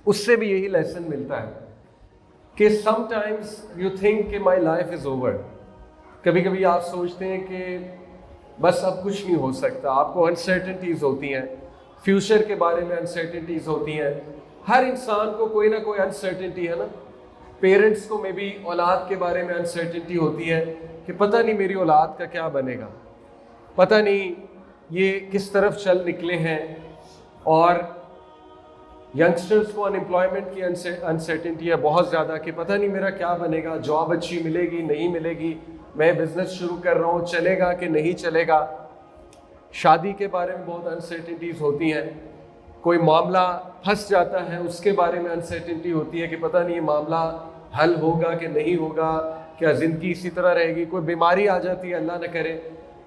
اس سے بھی یہی لیسن ملتا ہے کہ سم ٹائمز یو تھنک کہ مائی لائف از اوور. کبھی کبھی آپ سوچتے ہیں کہ بس اب کچھ نہیں ہو سکتا. آپ کو انسرٹنٹیز ہوتی ہیں, فیوچر کے بارے میں انسرٹنٹیز ہوتی ہیں. ہر انسان کو کوئی نہ کوئی انسرٹنٹی ہے نا. پیرنٹس کو میں بھی اولاد کے بارے میں انسرٹنٹی ہوتی ہے کہ پتہ نہیں میری اولاد کا کیا بنے گا, پتہ نہیں یہ کس طرف چل نکلے ہیں. اور ینگسٹرز کو انمپلائمنٹ کی انسرٹنٹی ہے بہت زیادہ کہ پتہ نہیں میرا کیا بنے گا, جاب اچھی ملے گی نہیں ملے گی, میں بزنس شروع کر رہا ہوں چلے گا کہ نہیں چلے گا. شادی کے بارے میں بہت انسرٹنٹیز ہوتی ہیں. کوئی معاملہ پھنس جاتا ہے اس کے بارے میں انسرٹنٹی ہوتی ہے کہ پتہ نہیں یہ معاملہ حل ہوگا کہ نہیں ہوگا, کیا زندگی اسی طرح رہے گی. کوئی بیماری آ جاتی ہے اللہ نہ کرے,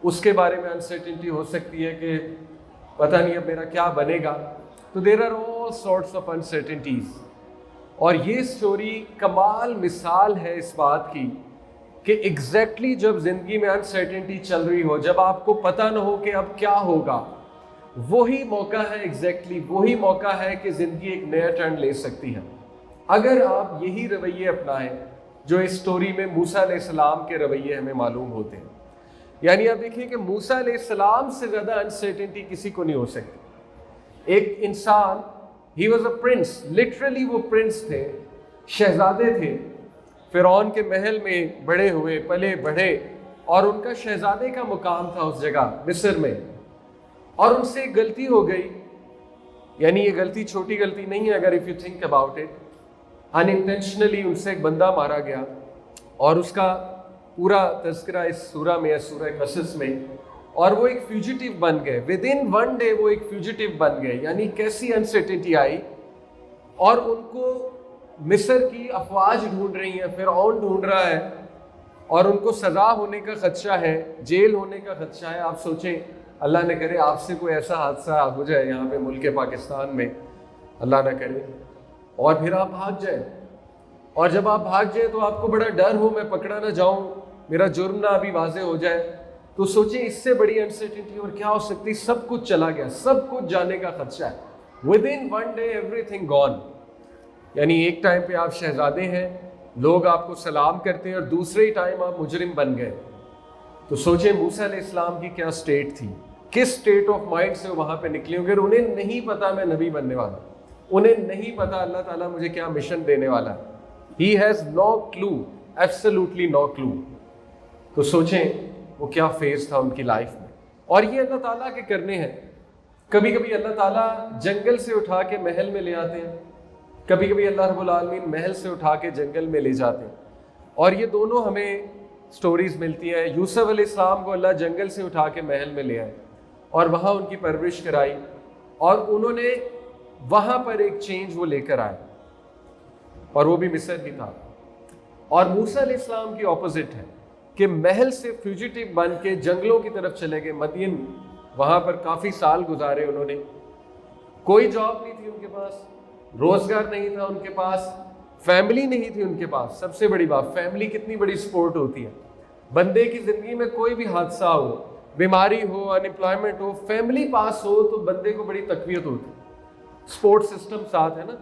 اس کے بارے میں انسرٹنٹی ہو سکتی ہے کہ پتہ نہیں اب میرا کیا بنے گا. تو there are all sorts of uncertainties. اور یہ سٹوری کمال مثال ہے اس بات کی کہ ایگزیکٹلی جب زندگی میں انسرٹنٹی چل رہی ہو, جب آپ کو پتہ نہ ہو کہ اب کیا ہوگا, وہی موقع ہے, ایگزیکٹلی وہی موقع ہے کہ زندگی ایک نیا ٹرن لے سکتی ہے اگر آپ یہی رویے اپنائیں جو اس سٹوری میں موسیٰ علیہ السلام کے رویے ہمیں معلوم ہوتے ہیں. یعنی آپ دیکھیں کہ موسیٰ علیہ السلام سے زیادہ انسرٹنٹی کسی کو نہیں ہو سکتی. ایک انسان, he was a prince, literally وہ پرنس تھے, شہزادے تھے, فرعون کے محل میں بڑے ہوئے پلے بڑھے, اور ان کا شہزادے کا مقام تھا اس جگہ مصر میں. اور ان سے ایک غلطی ہو گئی, یعنی یہ غلطی چھوٹی غلطی نہیں ہے اگر if you think about it. Unintentionally ان سے ایک بندہ مارا گیا, اور اس کا پورا تذکرہ اس سورہ میں ہے, سورہ قصص میں. اور وہ ایک فیوجیٹیو بن گئے, ود ان ون ڈے وہ ایک فیوجیٹیو بن گئے. یعنی کیسی انسرٹنٹی آئی, اور ان کو مصر کی افواج ڈھونڈ رہی ہیں, فرعون ڈھونڈ رہا ہے, اور ان کو سزا ہونے کا خدشہ ہے, جیل ہونے کا خدشہ ہے. آپ سوچیں اللہ نہ کرے آپ سے کوئی ایسا حادثہ ہو جائے یہاں پہ ملک پاکستان میں, اللہ نہ کرے, اور پھر آپ بھاگ جائیں. اور جب آپ بھاگ جائیں تو آپ کو بڑا ڈر ہو میں پکڑا نہ جاؤں, میرا جرم نہ ابھی واضح ہو جائے. تو سوچیں اس سے بڑی انسرٹنٹی اور کیا ہو سکتی. سب کچھ چلا گیا, سب کچھ جانے کا خدشہ ہے. With in one day everything gone. یعنی ایک ٹائم پہ آپ شہزادے ہیں, لوگ آپ کو سلام کرتے ہیں, اور دوسرے ہی ٹائم آپ مجرم بن گئے. تو سوچیں موسیٰ علیہ السلام کی کیا سٹیٹ تھی, کس سٹیٹ آف مائنڈ سے وہاں پہ نکلے ہوں گے. انہیں نہیں پتا میں نبی بننے والا, انہیں نہیں پتا اللہ تعالیٰ مجھے کیا مشن دینے والا ہے. He has no clue, absolutely no clue. تو سوچیں وہ کیا فیز تھا ان کی لائف میں. اور یہ اللہ تعالیٰ کے کرنے ہیں. کبھی کبھی اللہ تعالیٰ جنگل سے اٹھا کے محل میں لے آتے ہیں, کبھی کبھی اللہ رب العالمین محل سے اٹھا کے جنگل میں لے جاتے ہیں. اور یہ دونوں ہمیں سٹوریز ملتی ہیں. یوسف علیہ السلام کو اللہ جنگل سے اٹھا کے محل میں لے آئے, اور وہاں ان کی پرورش کرائی, اور انہوں نے وہاں پر ایک چینج وہ لے کر آئے, اور وہ بھی مصر ہی تھا. اور موسیٰ علیہ السلام کی اپوزٹ ہے کہ محل سے فیوجیٹیو بن کے جنگلوں کی طرف چلے گئے, مدین, وہاں پر کافی سال گزارے انہوں نے. کوئی جاب نہیں تھی ان کے پاس, روزگار نہیں تھا ان کے پاس, فیملی نہیں تھی ان کے پاس. سب سے بڑی بات, فیملی کتنی بڑی سپورٹ ہوتی ہے. بندے کی زندگی میں کوئی بھی حادثہ ہو, بیماری ہو, انمپلائمنٹ ہو, فیملی پاس ہو تو بندے کو بڑی تقویت ہوتی. سپورٹ سسٹم ساتھ ہے نا,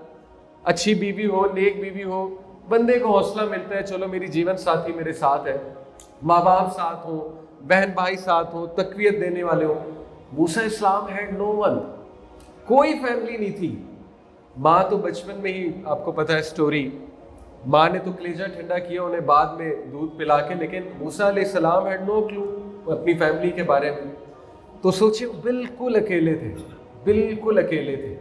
اچھی بیوی ہو, نیک بیوی ہو, بندے کو حوصلہ ملتا ہے چلو میری جیون ساتھی میرے ساتھ ہے, ماں باپ ساتھ ہو, بہن بھائی ساتھ ہو, تقویت دینے والے ہو. موسیٰ اسلام ہیڈ نو ون, کوئی فیملی نہیں تھی. ماں تو بچپن میں ہی آپ کو پتہ ہے سٹوری, ماں نے تو کلیجہ ٹھنڈا کیا انہیں بعد میں دودھ پلا کے, لیکن موسیٰ علیہ السلام ہیڈ نو کلو اپنی فیملی کے بارے میں. تو سوچیں بالکل اکیلے تھے, بالکل اکیلے تھے.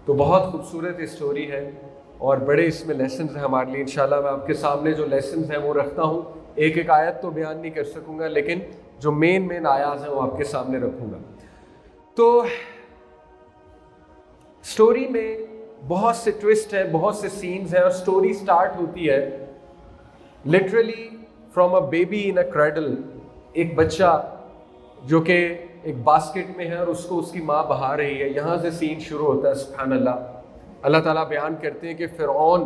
تو بہت خوبصورت اسٹوری ہے, اور بڑے اس میں لیسنز ہیں ہمارے لیے. انشاءاللہ میں آپ کے سامنے جو لیسنز ہیں وہ رکھتا ہوں. ایک ایک آیت تو بیان نہیں کر سکوں گا, لیکن جو مین آیات ہیں وہ آپ کے سامنے رکھوں گا. تو سٹوری میں بہت سے ٹوسٹ ہیں, بہت سے سینز ہیں, اور سٹوری سٹارٹ ہوتی ہے literally from a baby in a cradle. ایک بچہ جو کہ ایک باسکٹ میں ہے, اور اس کو اس کی ماں بہا رہی ہے. یہاں سے سین شروع ہوتا ہے. سبحان اللہ. اللہ تعالیٰ بیان کرتے ہیں کہ فرعون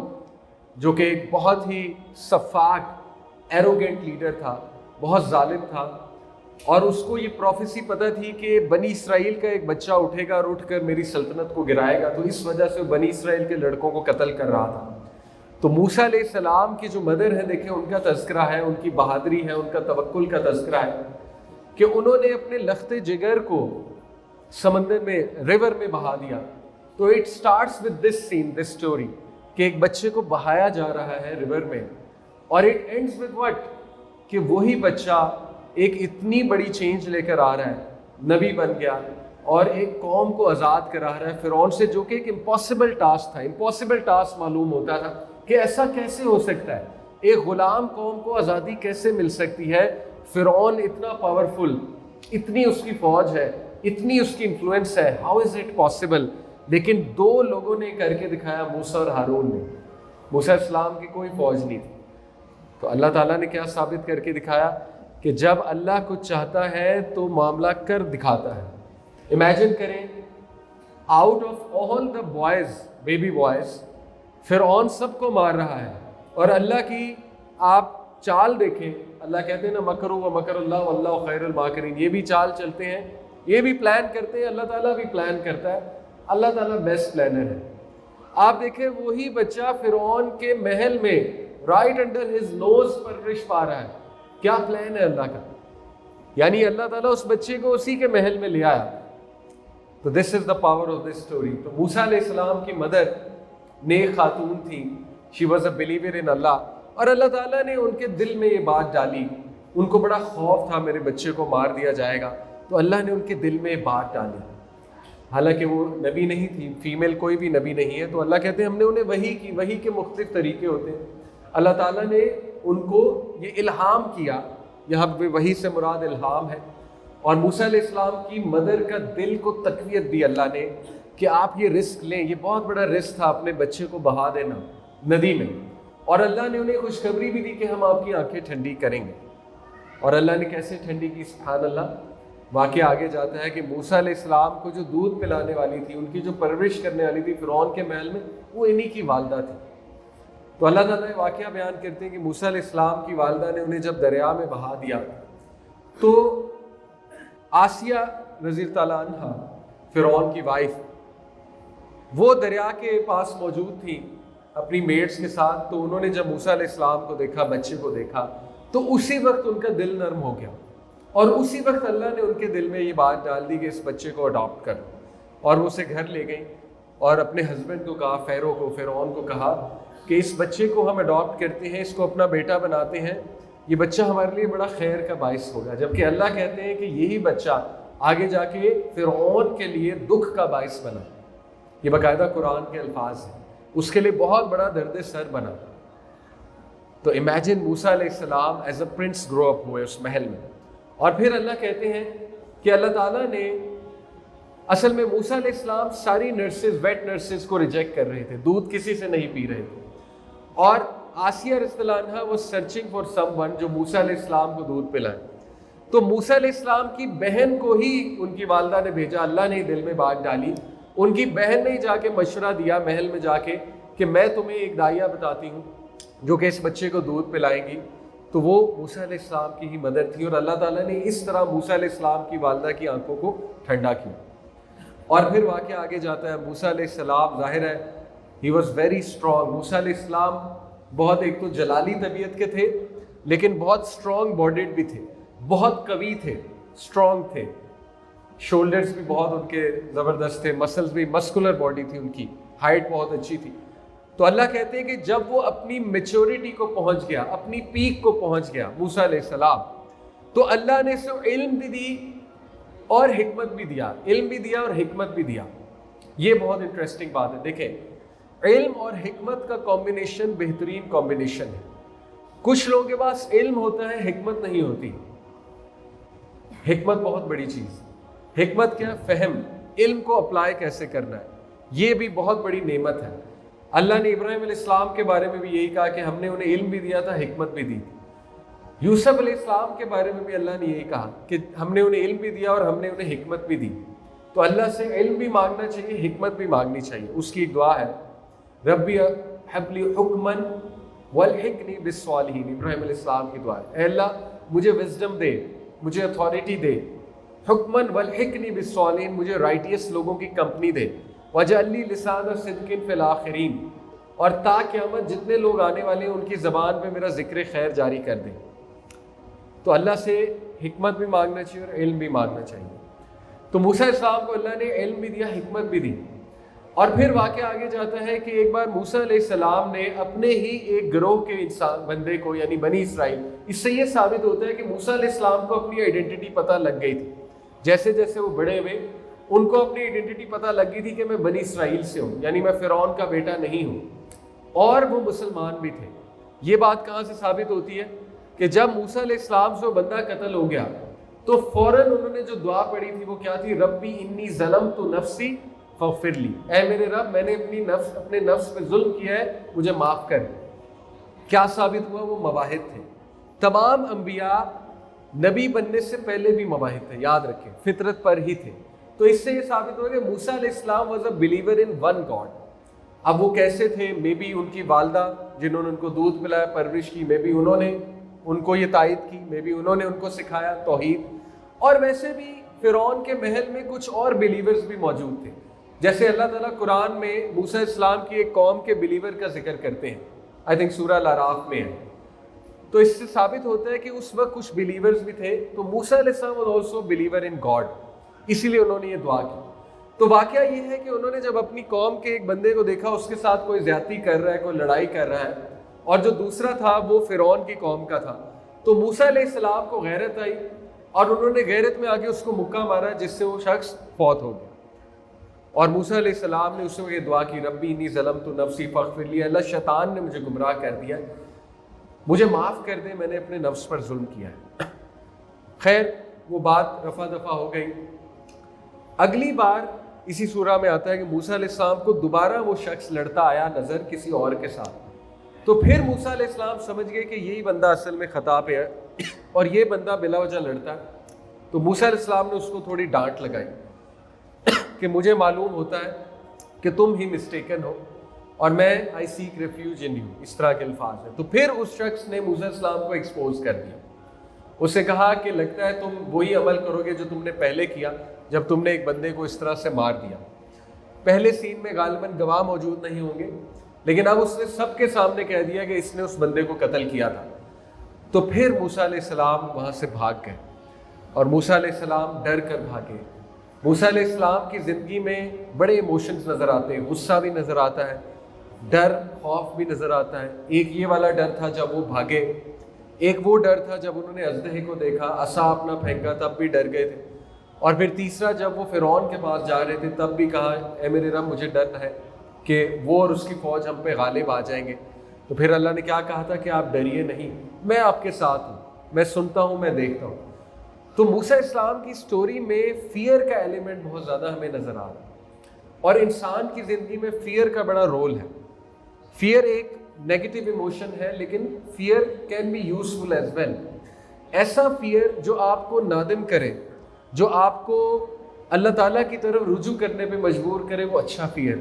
جو کہ ایک بہت ہی سفاک ایروگینٹ لیڈر تھا, بہت ظالم تھا, اور اس کو یہ پروفیسی پتہ تھی کہ بنی اسرائیل کا ایک بچہ اٹھے گا اور اٹھ کر میری سلطنت کو گرائے گا، تو اس وجہ سے وہ بنی اسرائیل کے لڑکوں کو قتل کر رہا تھا۔ تو موسیٰ علیہ السلام کی جو مدر ہے، دیکھیں ان کا تذکرہ ہے، ان کی بہادری ہے، ان کا توکل کا تذکرہ ہے کہ انہوں نے اپنے لخت جگر کو سمندر میں، ریور میں بہا دیا۔ تو it starts with this scene, this story, کہ ایک بچے کو بہایا جا رہا ہے ریور میں، اور اٹ اینڈز ود وٹ، کہ وہی بچہ ایک اتنی بڑی چینج لے کر آ رہا ہے، نبی بن گیا اور ایک قوم کو آزاد کرا رہا ہے فرعون سے، جو کہ ایک امپاسبل ٹاسک تھا۔ امپاسبل ٹاسک معلوم ہوتا تھا کہ ایسا کیسے ہو سکتا ہے، ایک غلام قوم کو آزادی کیسے مل سکتی ہے، فرعون اتنا پاورفل، اتنی اس کی فوج ہے، اتنی اس کی انفلوئنس ہے، ہاؤ از اٹ پاسبل؟ لیکن دو لوگوں نے کر کے دکھایا، موسیٰ اور ہارون نے۔ موسیٰ علیہ السلام کی کوئی فوج نہیں تھی، تو اللہ تعالیٰ نے کیا ثابت کر کے دکھایا کہ جب اللہ کچھ چاہتا ہے تو معاملہ کر دکھاتا ہے۔ امیجن کریں، out of all the boys, baby boys, فرعون سب کو مار رہا ہے، اور اللہ کی آپ چال دیکھیں، اللہ کہتے ہیں نا مکروا ومکر اللہ واللہ خیر الماکرین، یہ بھی چال چلتے ہیں، یہ بھی پلان کرتے ہیں، اللہ تعالیٰ بھی پلان کرتا ہے، اللہ تعالیٰ بیسٹ پلانر ہے۔ آپ دیکھیں وہی بچہ فرعون کے محل میں رائٹ انڈر ہز نوز پرورش پا رہا ہے، کیا پلان ہے اللہ کا؟ یعنی اللہ تعالیٰ اس بچے کو اسی کے محل میں لے آیا۔ تو this is the power of this story. تو موسیٰ علیہ السلام کی مدر نیک خاتون تھی، she was a believer in اللہ، اور اللہ تعالیٰ نے ان کے دل میں یہ بات ڈالی، ان کو بڑا خوف تھا میرے بچے کو مار دیا جائے گا، تو اللہ نے ان کے دل میں یہ بات ڈالی۔ حالانکہ وہ نبی نہیں تھی، فیمیل کوئی بھی نبی نہیں ہے، تو اللہ کہتے ہیں ہم نے انہیں وحی کی، وحی کے مختلف طریقے ہوتے ہیں، اللہ تعالیٰ نے ان کو یہ الہام کیا، یہاں پہ وحی سے مراد الہام ہے، اور موسیٰ علیہ السلام کی مدر کا دل کو تقویت دی اللہ نے کہ آپ یہ رسک لیں، یہ بہت بڑا رسک تھا اپنے بچے کو بہا دینا ندی میں، اور اللہ نے انہیں خوشخبری بھی دی کہ ہم آپ کی آنکھیں ٹھنڈی کریں گے۔ اور اللہ نے کیسے ٹھنڈی کی، سبحان اللہ۔ واقعہ آگے جاتا ہے کہ موسیٰ علیہ السلام کو جو دودھ پلانے والی تھی، ان کی جو پرورش کرنے والی تھی فرعون کے محل میں، وہ انہی کی والدہ تھی۔ تو اللہ تعالیٰ واقعہ بیان کرتے ہیں کہ موسیٰ علیہ السلام کی والدہ نے انہیں جب دریا میں بہا دیا، تو آسیہ رضی اللہ تعالیٰ عنہ، فرعون کی وائف، وہ دریا کے پاس موجود تھی اپنی میڈس کے ساتھ، تو انہوں نے جب موسیٰ علیہ السلام کو دیکھا، بچے کو دیکھا، تو اسی وقت ان کا دل نرم ہو گیا، اور اسی وقت اللہ نے ان کے دل میں یہ بات ڈال دی کہ اس بچے کو اڈاپٹ کر، اور وہ اسے گھر لے گئیں اور اپنے ہسبینڈ کو کہا، فیرو کو، فرعون کو کہا کہ اس بچے کو ہم اڈاپٹ کرتے ہیں، اس کو اپنا بیٹا بناتے ہیں، یہ بچہ ہمارے لیے بڑا خیر کا باعث ہوگا۔ جبکہ اللہ کہتے ہیں کہ یہی بچہ آگے جا کے فرعون کے لیے دکھ کا باعث بنا، یہ باقاعدہ قرآن کے الفاظ ہیں، اس کے لیے بہت بڑا درد سر بنا۔ تو امیجن موسیٰ علیہ السلام ایز اے پرنس گرو اپ ہوئے اس محل میں، اور پھر اللہ کہتے ہیں کہ اللہ تعالیٰ نے اصل میں موسیٰ علیہ السلام ساری نرسز، ویٹ نرسز کو ریجیکٹ کر رہے تھے، دودھ کسی سے نہیں پی رہے تھے، اور آسیہ رضی اللہ عنہا وہ سرچنگ فار سم ون جو موسیٰ علیہ السلام کو دودھ پلائے، تو موسیٰ علیہ السلام کی بہن کو ہی ان کی والدہ نے بھیجا، اللہ نے دل میں بات ڈالی، ان کی بہن نے جا کے مشورہ دیا محل میں جا کے کہ میں تمہیں ایک دائیہ بتاتی ہوں جو کہ اس بچے کو دودھ پلائیں گی، تو وہ موسیٰ علیہ السلام کی ہی مدر تھی، اور اللہ تعالیٰ نے اس طرح موسیٰ علیہ السلام کی والدہ کی آنکھوں کو ٹھنڈا کیا۔ اور پھر واقعہ آگے جاتا ہے، موسیٰ علیہ السلام ظاہر ہے ہی واز ویری اسٹرانگ، موسیٰ علیہ السلام بہت ایک تو جلالی طبیعت کے تھے، لیکن بہت اسٹرانگ باڈیڈ بھی تھے، بہت قوی تھے، اسٹرانگ تھے، شولڈرز بھی بہت ان کے زبردست تھے، مسلز بھی، مسکولر باڈی تھی ان کی، ہائٹ بہت اچھی تھی۔ تو اللہ کہتے ہیں کہ جب وہ اپنی میچورٹی کو پہنچ گیا، اپنی پیک کو پہنچ گیا موسیٰ علیہ السلام، تو اللہ نے اسے علم بھی دی اور حکمت بھی دیا، علم بھی دیا اور حکمت بھی دیا۔ یہ بہت انٹرسٹنگ بات ہے، دیکھیں علم اور حکمت کا کمبینیشن بہترین کمبینیشن ہے۔ کچھ لوگوں کے پاس علم ہوتا ہے، حکمت نہیں ہوتی۔ حکمت بہت بڑی چیز، حکمت کیا؟ فہم، علم کو اپلائی کیسے کرنا ہے، یہ بھی بہت بڑی نعمت ہے۔ اللہ نے ابراہیم علیہ السلام کے بارے میں بھی یہی کہا کہ ہم نے انہیں علم بھی دیا تھا، حکمت بھی دی۔ یوسف علیہ السلام کے بارے میں بھی اللہ نے یہی کہا کہ ہم نے انہیں علم بھی دیا اور ہم نے انہیں حکمت بھی دی۔ تو اللہ سے علم بھی مانگنا چاہیے، حکمت بھی مانگنی چاہیے۔ اس کی ایک دعا ہے، ربی ہب لی حکما والحقنی بالصالحین، ابراہیم علیہ السلام کی دعا ہے، اے اللہ مجھے وزڈم دے، مجھے اتھارٹی دے، حکمن والحقنی بالصالحین، مجھے رائٹیس لوگوں کی کمپنی دے، واجعل لی لسان صدق فی الآخرین، اور تا قیامت جتنے لوگ آنے والے ہیں ان کی زبان پہ میرا ذکر خیر جاری کر دے۔ تو اللہ سے حکمت بھی مانگنا چاہیے اور علم بھی مانگنا چاہیے۔ تو موسیٰ علیہ السلام کو اللہ نے علم بھی دیا، حکمت بھی دی۔ اور پھر واقعہ آگے جاتا ہے کہ ایک بار موسیٰ علیہ السلام نے اپنے ہی ایک گروہ کے انسان بندے کو، یعنی بنی اسرائیل، اس سے یہ ثابت ہوتا ہے کہ موسیٰ علیہ السلام کو اپنی آئیڈینٹی پتہ لگ گئی تھی۔ جیسے جیسے وہ بڑے ہوئے ان کو اپنی آئیڈینٹی پتہ لگ گئی تھی کہ میں بنی اسرائیل سے ہوں، یعنی میں فرعون کا بیٹا نہیں ہوں، اور وہ مسلمان بھی تھے۔ یہ بات کہاں سے ثابت ہوتی ہے کہ جب موسیٰ علیہ السلام سے وہ بندہ قتل ہو گیا تو فوراً انہوں نے جو دعا پڑھی تھی وہ کیا تھی؟ ربی انی ظلمت نفسی فاغفر لی، اے میرے رب میں نے اپنے نفس پہ ظلم کیا ہے، مجھے معاف کر۔ کیا ثابت ہوا؟ وہ مواہب تھے۔ تمام انبیاء نبی بننے سے پہلے بھی مواہب تھے، یاد رکھیں، فطرت پر ہی تھے۔ تو اس سے یہ ثابت ہوا کہ موسیٰ علیہ السلام was a believer in one God. اب وہ کیسے تھے؟ مے بی ان کی والدہ جنہوں نے ان کو دودھ پلایا، پرورش کی، مے بی انہوں نے ان کو یہ تائید کی، مے بی انہوں نے ان کو سکھایا توحید۔ اور ویسے بھی فرعون کے محل میں کچھ اور بلیورز بھی موجود تھے، جیسے اللہ تعالیٰ قرآن میں موسیٰ علیہ السلام کی ایک قوم کے بلیور کا ذکر کرتے ہیں، آئی تھنک سورہ الاعراف میں ہے۔ تو اس سے ثابت ہوتا ہے کہ اس وقت کچھ بلیورز بھی تھے۔ تو موسیٰ علیہ السلام was also believer in God, اسی لیے انہوں نے یہ دعا کی۔ تو واقعہ یہ ہے کہ انہوں نے جب اپنی قوم کے ایک بندے کو دیکھا اس کے ساتھ کوئی زیادتی کر رہا ہے، کوئی لڑائی کر رہا ہے، اور جو دوسرا تھا وہ فرعون کی قوم کا تھا، تو موسیٰ علیہ السلام کو غیرت آئی اور انہوں نے غیرت میں آگے اس کو مکہ مارا جس سے وہ شخص فوت ہو گیا۔ اور موسیٰ علیہ السلام نے اس کو یہ دعا کی، ربی انی ظلمت نفسی فاغفر لی، اللہ شیطان نے مجھے گمراہ کر دیا، مجھے معاف کر دے، میں نے اپنے نفس پر ظلم کیا ہے۔ خیر وہ بات رفع دفع ہو گئی۔ اگلی بار اسی سورہ میں آتا ہے کہ موسیٰ علیہ السلام کو دوبارہ وہ شخص لڑتا آیا نظر کسی اور کے ساتھ، تو پھر موسیٰ علیہ السلام سمجھ گئے کہ یہی بندہ اصل میں خطا پہ ہے اور یہ بندہ بلا وجہ لڑتا ہے۔ تو موسیٰ علیہ السلام نے اس کو تھوڑی ڈانٹ لگائی کہ مجھے معلوم ہوتا ہے کہ تم ہی مسٹیکن ہو اور میں آئی سیک ریفیوج ان یو، اس طرح کے الفاظ ہیں۔ تو پھر اس شخص نے موسیٰ علیہ السلام کو ایکسپوز کر دیا، اسے کہا کہ لگتا ہے تم وہی عمل کرو گے جو تم نے پہلے کیا جب تم نے ایک بندے کو اس طرح سے مار دیا۔ پہلے سین میں غالباً گواہ موجود نہیں ہوں گے، لیکن اب اس نے سب کے سامنے کہہ دیا کہ اس نے اس بندے کو قتل کیا تھا۔ تو پھر موسیٰ علیہ السلام وہاں سے بھاگ گئے اور موسیٰ علیہ السلام ڈر کر بھاگے۔ موسیٰ علیہ السلام کی زندگی میں بڑے ایموشنز نظر آتے ہیں، غصہ بھی نظر آتا ہے، ڈر خوف بھی نظر آتا ہے۔ ایک یہ والا ڈر تھا جب وہ بھاگے، ایک وہ ڈر تھا جب انہوں نے اژدہے کو دیکھا، عصا اپنا پھینکا تب بھی ڈر گئے تھے، اور پھر تیسرا جب وہ فرعون کے پاس جا رہے تھے تب بھی کہا اے میرے رب مجھے ڈر ہے کہ وہ اور اس کی فوج ہم پہ غالب آ جائیں گے۔ تو پھر اللہ نے کیا کہا تھا کہ آپ ڈریے نہیں، میں آپ کے ساتھ ہوں، میں سنتا ہوں، میں دیکھتا ہوں۔ تو موسیٰ اسلام کی سٹوری میں فیئر کا ایلیمنٹ بہت زیادہ ہمیں نظر آ رہا ہے، اور انسان کی زندگی میں فیئر کا بڑا رول ہے۔ فیئر ایک نیگیٹو ایموشن ہے، لیکن fear can be useful as well. ایسا فیئر جو آپ کو نادم کرے، جو آپ کو اللہ تعالیٰ کی طرف رجوع کرنے پہ مجبور کرے، وہ اچھا فیئر۔